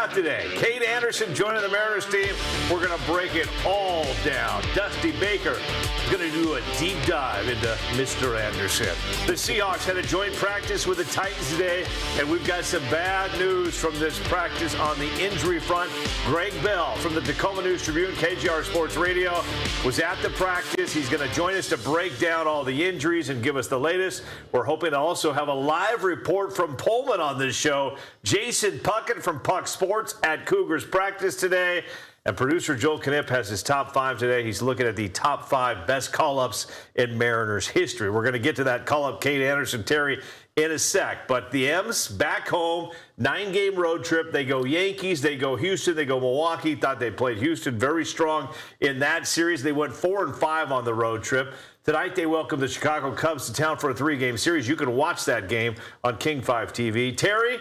got today? Kade Anderson joining the Mariners team. We're going to break it all down. Dusty Baker is going to do a deep dive into Mr. Anderson. The Seahawks had a joint practice with the Titans today, and we've got some bad news from this practice on the injury front. Greg Bell from the Tacoma News Tribune, KGR Sports Radio, was at the practice. He's going to join us to break down all the injuries and give us the latest. We're hoping to also have a live report from Pullman on this show. Jason Puckett from Puck Sports at Cougars practice today. And producer Joel Knipp has his top 5 today. He's looking at the top 5 best call-ups in Mariners history. We're going to get to that call-up, Kade Anderson, Terry, in a sec. But the M's back home, 9-game road trip. They go Yankees, they go Houston, they go Milwaukee. Thought they played Houston very strong in that series. They went 4-5 on the road trip. Tonight, they welcome the Chicago Cubs to town for a 3-game series. You can watch that game on King 5 TV. Terry,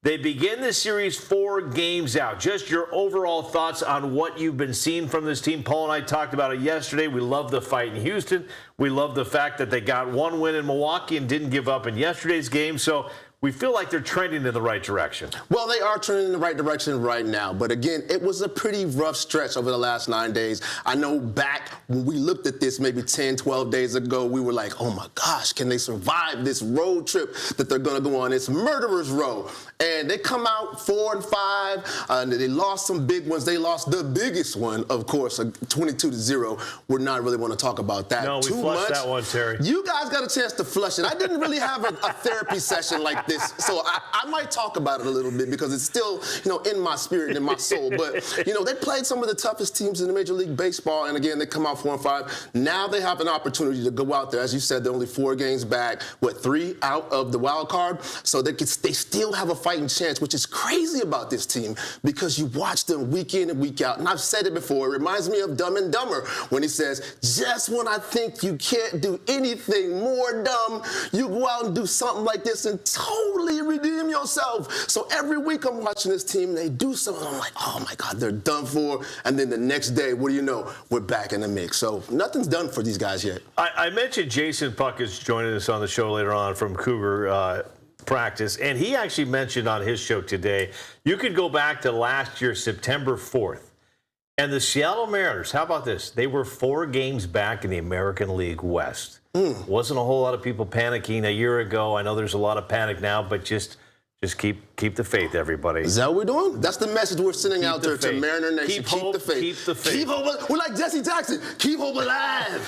they begin the series 4 games out. Just your overall thoughts on what you've been seeing from this team. Paul and I talked about it yesterday. We love the fight in Houston. We love the fact that they got 1 win in Milwaukee and didn't give up in yesterday's game. So we feel like they're trending in the right direction. Well, they are trending in the right direction right now. But again, it was a pretty rough stretch over the last 9 days. I know back when we looked at this maybe 10, 12 days ago, we were like, oh my gosh, can they survive this road trip that they're going to go on? It's murderer's row. And they come out 4-5. And they lost some big ones. They lost the biggest one, of course, 22-0. We're not really want to talk about that no, too much. No, we flushed that one, Terry. You guys got a chance to flush it. I didn't really have a therapy session like this. So I might talk about it a little bit because it's still, in my spirit and in my soul. But, they played some of the toughest teams in the Major League Baseball. And, again, they come out 4-5. Now they have an opportunity to go out there. As you said, they're only 4 games back, 3 out of the wild card. So they still have a fighting chance, which is crazy about this team because you watch them week in and week out. And I've said it before. It reminds me of Dumb and Dumber when he says, just when I think you can't do anything more dumb, you go out and do something like this and totally redeem yourself. So every week I'm watching this team, they do something, I'm like, oh my God, they're done for. And then the next day, what do you know? We're back in the mix. So nothing's done for these guys yet. I mentioned Jason Puck is joining us on the show later on from Cougar practice, and he actually mentioned on his show today, you could go back to last year, September 4th, and the Seattle Mariners, how about this? They were 4 games back in the American League West. Wasn't a whole lot of people panicking a year ago. I know there's a lot of panic now, but just keep the faith, everybody. Is that what we're doing? That's the message we're sending out there to Mariner Nation. Keep the faith. Keep the faith. Keep hope. We're like Jesse Jackson. Keep hope alive.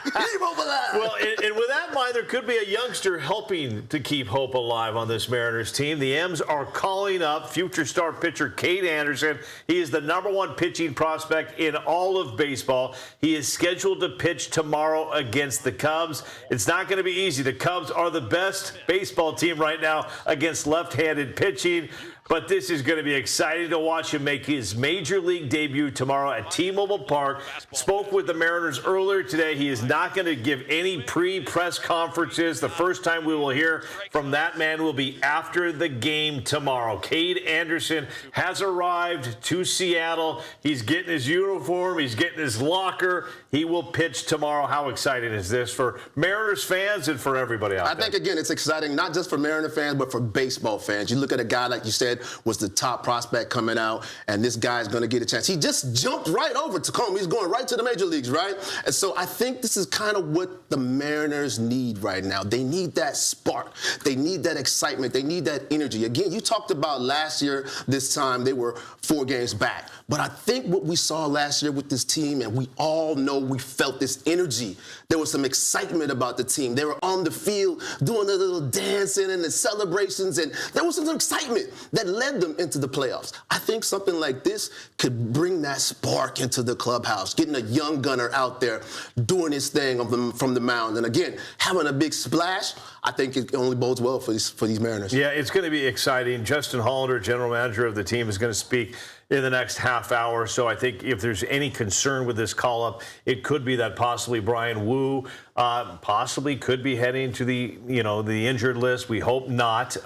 Keep hope alive. Well, and with that in mind, there could be a youngster helping to keep hope alive on this Mariners team. The M's are calling up future star pitcher Kade Anderson. He is the #1 pitching prospect in all of baseball. He is scheduled to pitch tomorrow against the Cubs. It's not going to be easy. The Cubs are the best baseball team right now against left-handed pitching, but this is going to be exciting to watch him make his major league debut tomorrow at T-Mobile Park. Spoke with the Mariners earlier today. He is not going to give any pre-press conferences. The first time we will hear from that man will be after the game tomorrow. Kade Anderson has arrived to Seattle. He's getting his uniform. He's getting his locker. He will pitch tomorrow. How exciting is this for Mariners fans and for everybody out there? I think, again, it's exciting not just for Mariner fans, but for baseball fans. You look at a guy, like you said, was the top prospect coming out, and this guy's going to get a chance. He just jumped right over Tacoma. He's going right to the major leagues, right? And so I think this is kind of what the Mariners need right now. They need that spark. They need that excitement. They need that energy. Again, you talked about last year, this time, they were 4 games back. But I think what we saw last year with this team, and we all know we felt this energy. There was some excitement about the team. They were on the field doing the little dancing and the celebrations, and there was some excitement that led them into the playoffs. I think something like this could bring that spark into the clubhouse, getting a young gunner out there doing his thing from the mound. And again, having a big splash, I think it only bodes well for these Mariners. Yeah, it's going to be exciting. Justin Hollander, general manager of the team, is going to speak in the next half hour. So I think if there's any concern with this call-up, it could be that possibly Brian Wu possibly could be heading to the injured list. We hope not.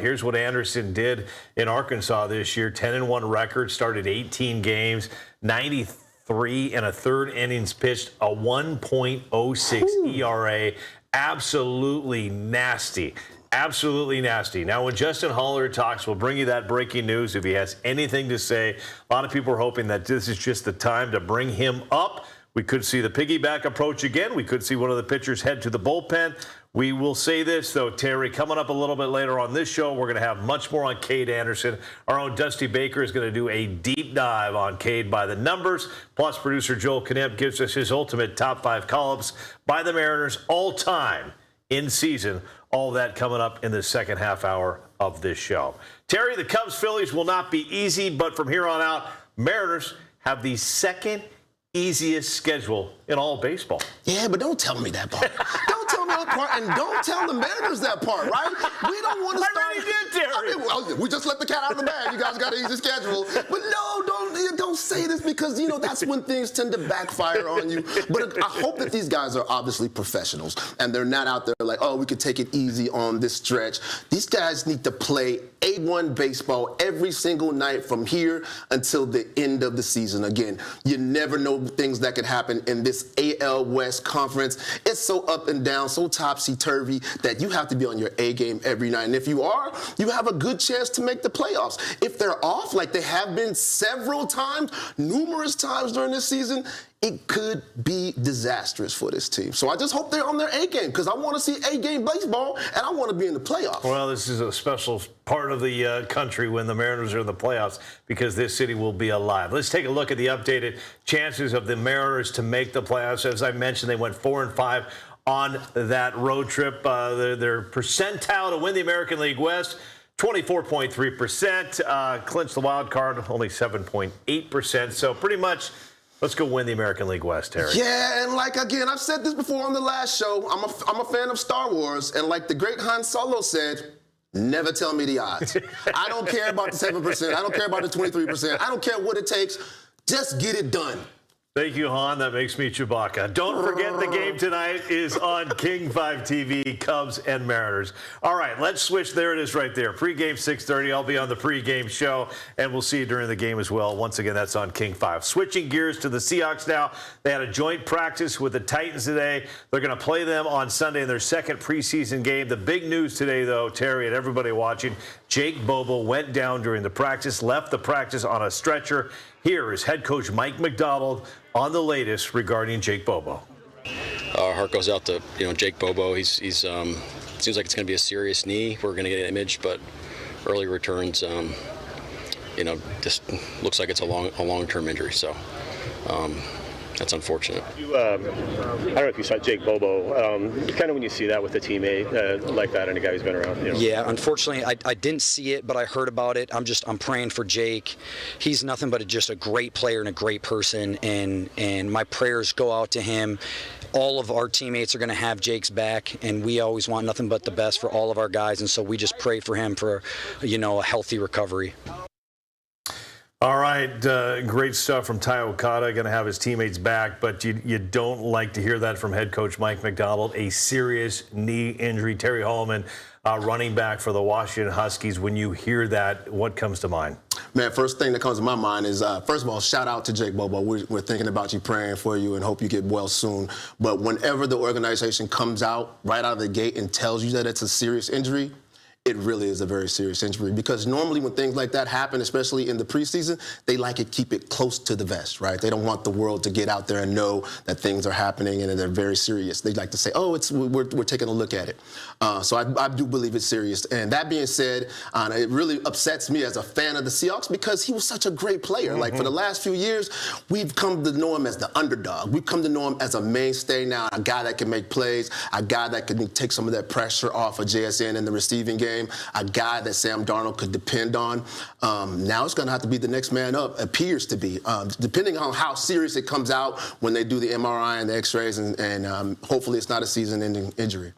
Here's what Anderson did in Arkansas this year: 10-1 record, started 18 games, 93 and a third innings pitched, a 1.06 ERA. Absolutely nasty. absolutely nasty. Now, when Justin Holler talks, we'll bring you that breaking news if he has anything to say. A lot of people are hoping that this is just the time to bring him up. We could see the piggyback approach again. We could see one of the pitchers head to the bullpen. We will say this, though, Terry, coming up a little bit later on this show, we're going to have much more on Kade Anderson. Our own Dusty Baker is going to do a deep dive on Kade by the numbers. Plus, producer Joel Knipp gives us his ultimate top 5 call-ups by the Mariners all time in season. All that coming up in the second half hour of this show. Terry, the Cubs-Phillies will not be easy, but from here on out, Mariners have the second easiest schedule in all baseball. Yeah, but don't tell me that part. Don't tell me that part, and don't tell the Mariners that part, right? We don't want to start. I already did, Terry. I mean, well, we just let the cat out of the bag. You guys got an easy schedule. But no, don't say this because, that's when things tend to backfire on you. But I hope that these guys are obviously professionals, and they're not out there like, oh, we could take it easy on this stretch. These guys need to play A1 baseball every single night from here until the end of the season. Again, you never know things that could happen in this AL West conference. It's so up and down, so topsy-turvy that you have to be on your A game every night. And if you are, you have a good chance to make the playoffs. If they're off, like they have been several times, numerous times during this season, it could be disastrous for this team. So I just hope they're on their A game because I want to see A game baseball and I want to be in the playoffs. Well, this is a special part of the country when the Mariners are in the playoffs because this city will be alive. Let's take a look at the updated chances of the Mariners to make the playoffs. As I mentioned, they went 4-5 on that road trip. Their percentile to win the American League West, 24.3%. Clinch the wild card, only 7.8%. So pretty much, let's go win the American League West, Terry. Yeah, and again, I've said this before on the last show. I'm a fan of Star Wars, and like the great Han Solo said, never tell me the odds. I don't care about the 7%. I don't care about the 23%. I don't care what it takes. Just get it done. Thank you, Han. That makes me Chewbacca. Don't forget the game tonight is on King 5 TV, Cubs and Mariners. All right, let's switch. There it is right there. Pre-game 6:30. I'll be on the pre-game show, and we'll see you during the game as well. Once again, that's on King 5. Switching gears to the Seahawks now. They had a joint practice with the Titans today. They're going to play them on Sunday in their second preseason game. The big news today, though, Terry and everybody watching, Jake Bobo went down during the practice, left the practice on a stretcher. Here is head coach Mike McDonald on the latest regarding Jake Bobo. Our heart goes out to Jake Bobo. He's seems like it's going to be a serious knee. We're going to get an image, but early returns, just looks like it's a long-term injury. So. That's unfortunate. I don't know if you saw Jake Bobo. Kind of when you see that with a teammate like that and a guy who's been around. Yeah, unfortunately, I didn't see it, but I heard about it. I'm praying for Jake. He's nothing but just a great player and a great person, and my prayers go out to him. All of our teammates are going to have Jake's back, and we always want nothing but the best for all of our guys, and so we just pray for him for a healthy recovery. All right, great stuff from Ty Okada, going to have his teammates back, but you don't like to hear that from head coach Mike McDonald. A serious knee injury. Terry Holloman, running back for the Washington Huskies. When you hear that, what comes to mind? Man, first thing that comes to my mind is, first of all, shout out to Jake Bobo. We're thinking about you, praying for you, and hope you get well soon. But whenever the organization comes out right out of the gate and tells you that it's a serious injury, it really is a very serious injury because normally when things like that happen, especially in the preseason, they like to keep it close to the vest, right? They don't want the world to get out there and know that things are happening and they're very serious. They like to say, oh, we're taking a look at it. So I do believe it's serious. And that being said, it really upsets me as a fan of the Seahawks because he was such a great player. Mm-hmm. Like for the last few years, we've come to know him as the underdog. We've come to know him as a mainstay now, a guy that can make plays, a guy that can take some of that pressure off of JSN in the receiving game. A guy that Sam Darnold could depend on. Now it's going to have to be the next man up, appears to be, depending on how serious it comes out when they do the MRI and the X-rays, and hopefully it's not a season-ending injury.